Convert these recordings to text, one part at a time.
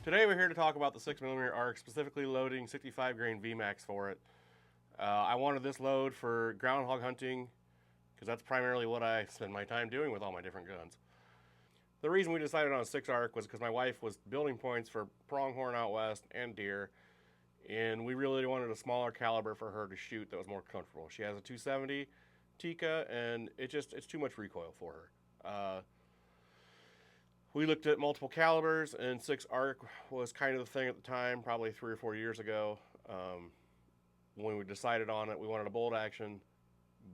Today we're here to talk about the 6mm arc, specifically loading 65 grain V-Max for it. I wanted this load for groundhog hunting because that's primarily what I spend my time doing with all my different guns. The reason we decided on a 6 arc was because my wife was building points for pronghorn out west and deer, and we really wanted a smaller caliber for her to shoot that was more comfortable. She has a 270 Tikka, and it's too much recoil for her. We looked at multiple calibers, and 6 arc was kind of the thing at the time, probably 3 or 4 years ago. When we decided on it, we wanted a bolt action,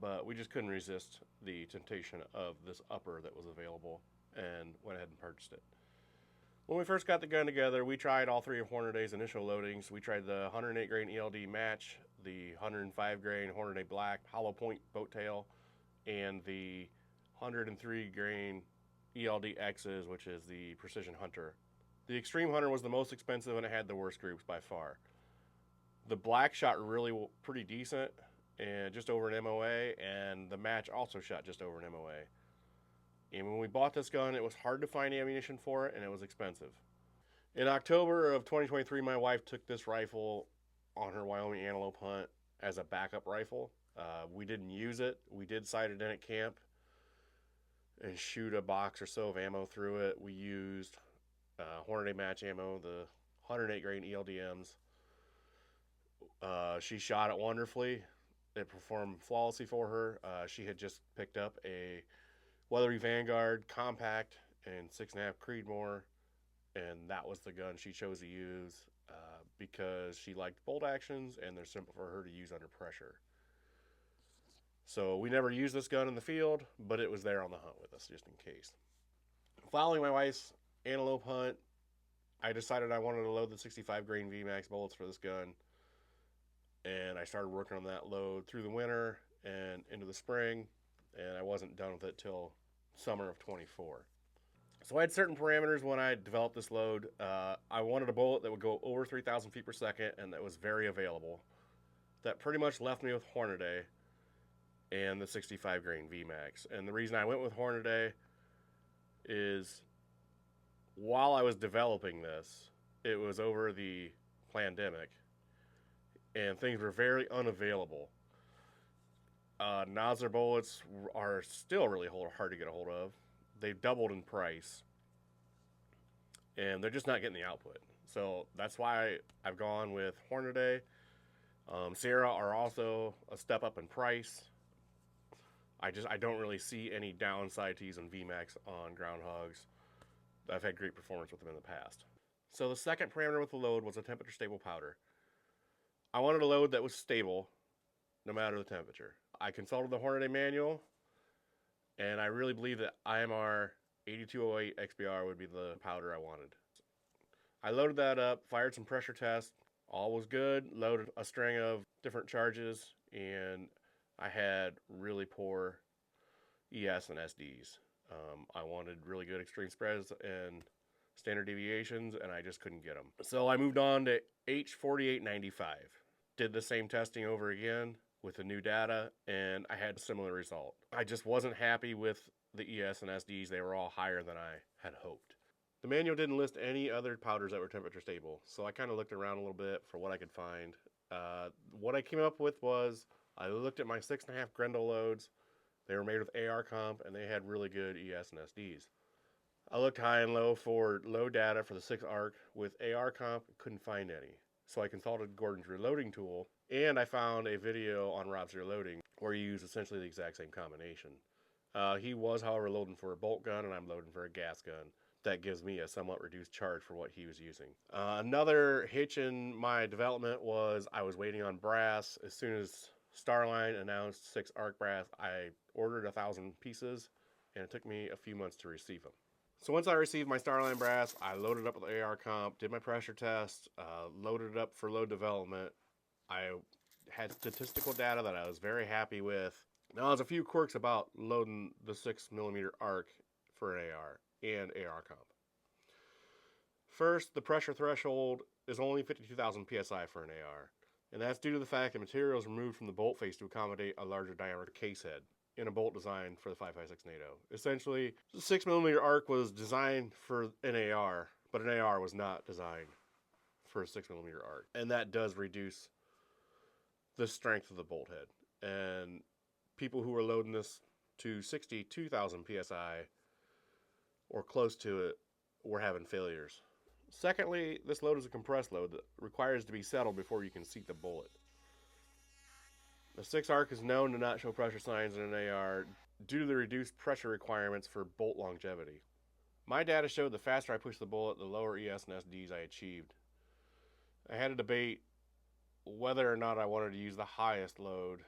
but we just couldn't resist the temptation of this upper that was available and went ahead and purchased it. When we first got the gun together, we tried all 3 of Hornady's initial loadings. We tried the 108 grain ELD match, the 105 grain Hornady black hollow point boat tail, and the 103 grain ELD X's, which is the Precision Hunter. The Extreme Hunter was the most expensive and it had the worst groups by far. The black shot really pretty decent and just over an MOA, and the match also shot just over an MOA. And when we bought this gun, it was hard to find ammunition for it and it was expensive. In October of 2023, my wife took this rifle on her Wyoming antelope hunt as a backup rifle. We didn't use it. We did sight it in at camp and shoot a box or so of ammo through it. We used Hornady match ammo, the 108 grain ELDMs. She shot it wonderfully. It performed flawlessly for her. She had just picked up a Weatherby Vanguard compact and 6.5 Creedmoor, and that was the gun she chose to use because she liked bolt actions and they're simple for her to use under pressure. So we never used this gun in the field, but it was there on the hunt with us just in case. Following my wife's antelope hunt, I decided I wanted to load the 65 grain V-Max bullets for this gun. And I started working on that load through the winter and into the spring, and I wasn't done with it till summer of 24. So I had certain parameters when I developed this load. I wanted a bullet that would go over 3,000 feet per second and that was very available. That pretty much left me with Hornady and the 65 grain V-Max. And the reason I went with Hornady is while I was developing this, it was over the pandemic and things were very unavailable. Nosler bullets are still really hard to get a hold of. They've doubled in price and they're just not getting the output. So that's why I've gone with Hornady. Sierra are also a step up in price. I don't really see any downside to using V-Max on groundhogs. I've had great performance with them in the past. So the second parameter with the load was a temperature stable powder. I wanted a load that was stable no matter the temperature. I consulted the Hornady manual, and I really believe that IMR 8208 XBR would be the powder I wanted. I loaded that up, fired some pressure tests, all was good, loaded a string of different charges, and I had really poor ES and SDs. I wanted really good extreme spreads and standard deviations, and I just couldn't get them. So I moved on to H4895. Did the same testing over again with the new data, and I had a similar result. I just wasn't happy with the ES and SDs. They were all higher than I had hoped. The manual didn't list any other powders that were temperature stable, so I kind of looked around a little bit for what I could find. What I came up with was I looked at my 6.5 Grendel loads. They were made with AR comp, and they had really good ES and SDs. I looked high and low for load data for the 6 ARC with AR comp, couldn't find any. So I consulted Gordon's reloading tool, and I found a video on Rob's reloading where he used essentially the exact same combination. He was, however, loading for a bolt gun, and I'm loading for a gas gun. That gives me a somewhat reduced charge for what he was using. Another hitch in my development was I was waiting on brass. As soon as Starline announced 6 ARC brass, I ordered 1,000 pieces, and it took me a few months to receive them. So once I received my Starline brass, I loaded up with AR comp, did my pressure test, loaded it up for load development. I had statistical data that I was very happy with. Now there's a few quirks about loading the 6mm ARC for an AR and AR comp. First, the pressure threshold is only 52,000 psi for an AR, and that's due to the fact that material is removed from the bolt face to accommodate a larger diameter case head in a bolt designed for the 5.56 NATO. Essentially, the 6mm ARC was designed for an AR, but an AR was not designed for a 6mm arc, and that does reduce the strength of the bolt head. And people who are loading this to 62,000 psi or close to it were having failures. Secondly, this load is a compressed load that requires to be settled before you can seat the bullet. The 6 arc is known to not show pressure signs in an AR due to the reduced pressure requirements for bolt longevity. My data showed the faster I pushed the bullet, the lower ES and SDs I achieved. I had a debate whether or not I wanted to use the highest load,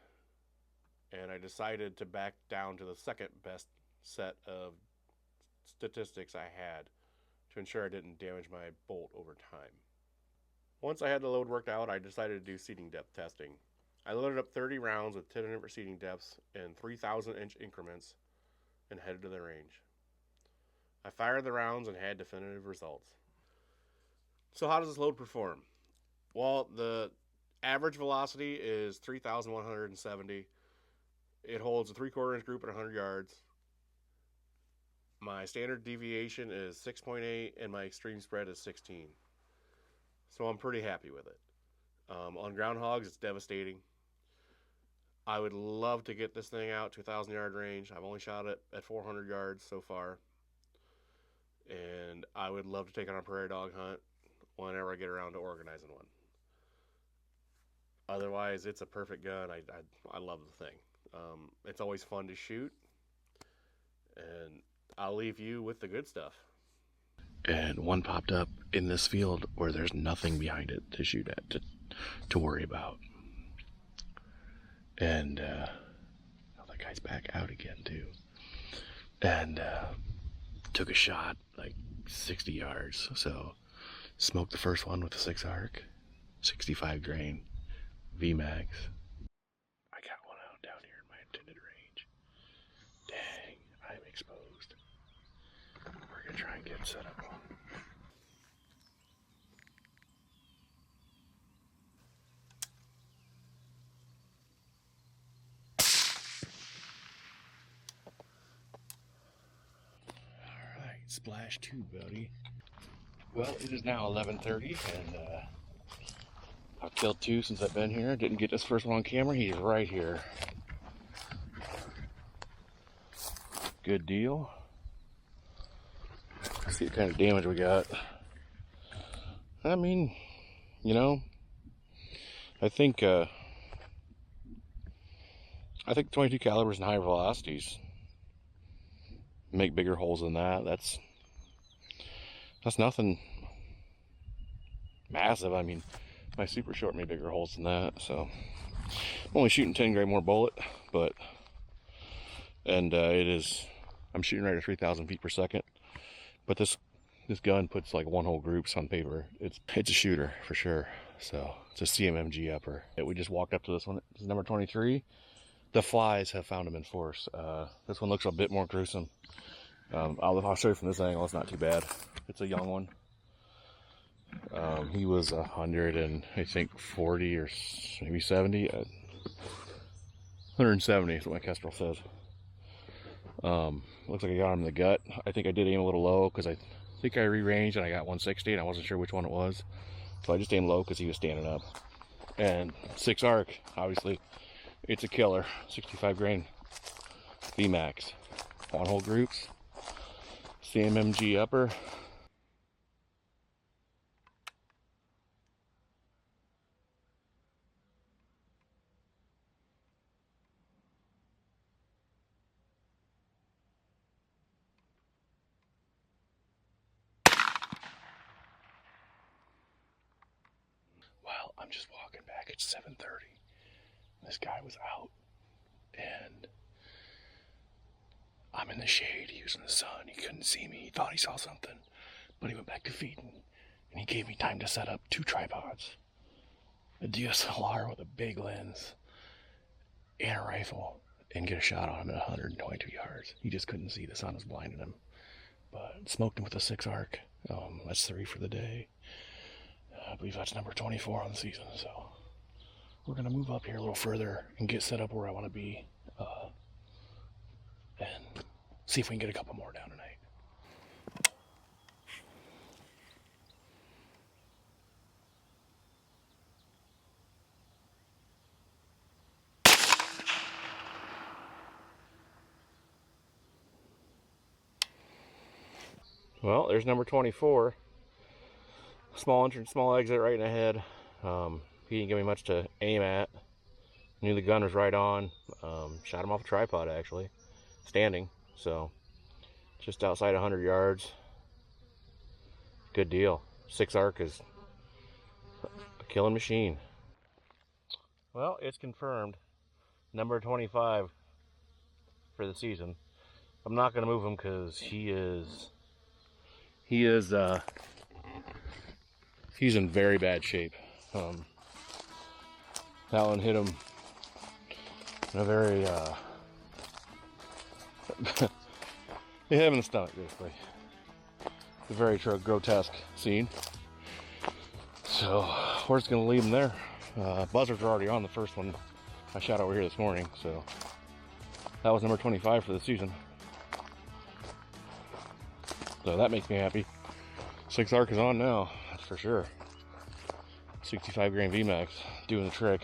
and I decided to back down to the second best set of statistics I had to ensure I didn't damage my bolt over time. Once I had the load worked out, I decided to do seating depth testing. I loaded up 30 rounds with 10 different seating depths in 3,000-inch increments and headed to the range. I fired the rounds and had definitive results. So how does this load perform? Well, the average velocity is 3,170. It holds a 3/4 inch group at 100 yards. My standard deviation is 6.8 and my extreme spread is 16. So I'm pretty happy with it. On groundhogs, it's devastating. I would love to get this thing out to 1,000 yard range. I've only shot it at 400 yards so far. And I would love to take it on a prairie dog hunt whenever I get around to organizing one. Otherwise, it's a perfect gun. I love the thing. It's always fun to shoot. And I'll leave you with the good stuff. And one popped up in this field where there's nothing behind it to shoot at, to worry about. And that guy's back out again too. And took a shot like 60 yards. So smoked the first one with the 6 arc, 65 grain V-Max. I got one out down here in my intended range. Dang, I'm exposed. We're gonna try and get set up on. Alright, splash 2, buddy. Well, it is now 11:30 and I've killed 2 since I've been here. Didn't get this first one on camera. He's right here. Good deal. Let's see what kind of damage we got. I mean, you know, I think 22 calibers and higher velocities make bigger holes than that. That's nothing massive. I mean, my super short made bigger holes than that. So I'm only shooting 10 grain more bullet, but I'm shooting right at 3,000 feet per second. But this gun puts like one whole groups on paper. It's a shooter for sure. So it's a CMMG upper. We just walked up to this one. This is number 23. The flies have found him in force. This one looks a bit more gruesome. I'll show you from this angle. It's not too bad. It's a young one. He was 100 and I think 40 or maybe 70. 170 is what my Kestrel says. Looks like I got him in the gut. I think I did aim a little low because I think I re-ranged and I got 160 and I wasn't sure which one it was. So I just aimed low because he was standing up. And 6 arc, obviously, it's a killer. 65 grain V-Max. One hole groups. CMMG upper. Well, I'm just walking back. It's 7:30. This guy was out, and I'm in the shade. He was in the sun. He couldn't see me. He thought he saw something, but he went back to feeding, and he gave me time to set up 2 tripods, a DSLR with a big lens, and a rifle, and get a shot on him at 122 yards. He just couldn't see. The sun was blinding him, but smoked him with a 6 arc. That's 3 for the day. I believe that's number 24 on the season, so we're going to move up here a little further and get set up where I want to be, and see if we can get a couple more down tonight. Well, there's number 24. Small entrance, small exit right in the head. He didn't give me much to aim at. Knew the gun was right on. Shot him off a tripod, actually. Standing. So, just outside 100 yards. Good deal. 6 arc is a killing machine. Well, it's confirmed. Number 25 for the season. I'm not going to move him because he's in very bad shape. That one hit him in a very he hit him in the stomach, basically. It's a very grotesque scene. So we're just gonna leave him there. Buzzards are already on the first one I shot over here this morning, so that was number 25 for the season. So that makes me happy. 6 arc is on now, that's for sure. 65 grain V-Max doing the trick.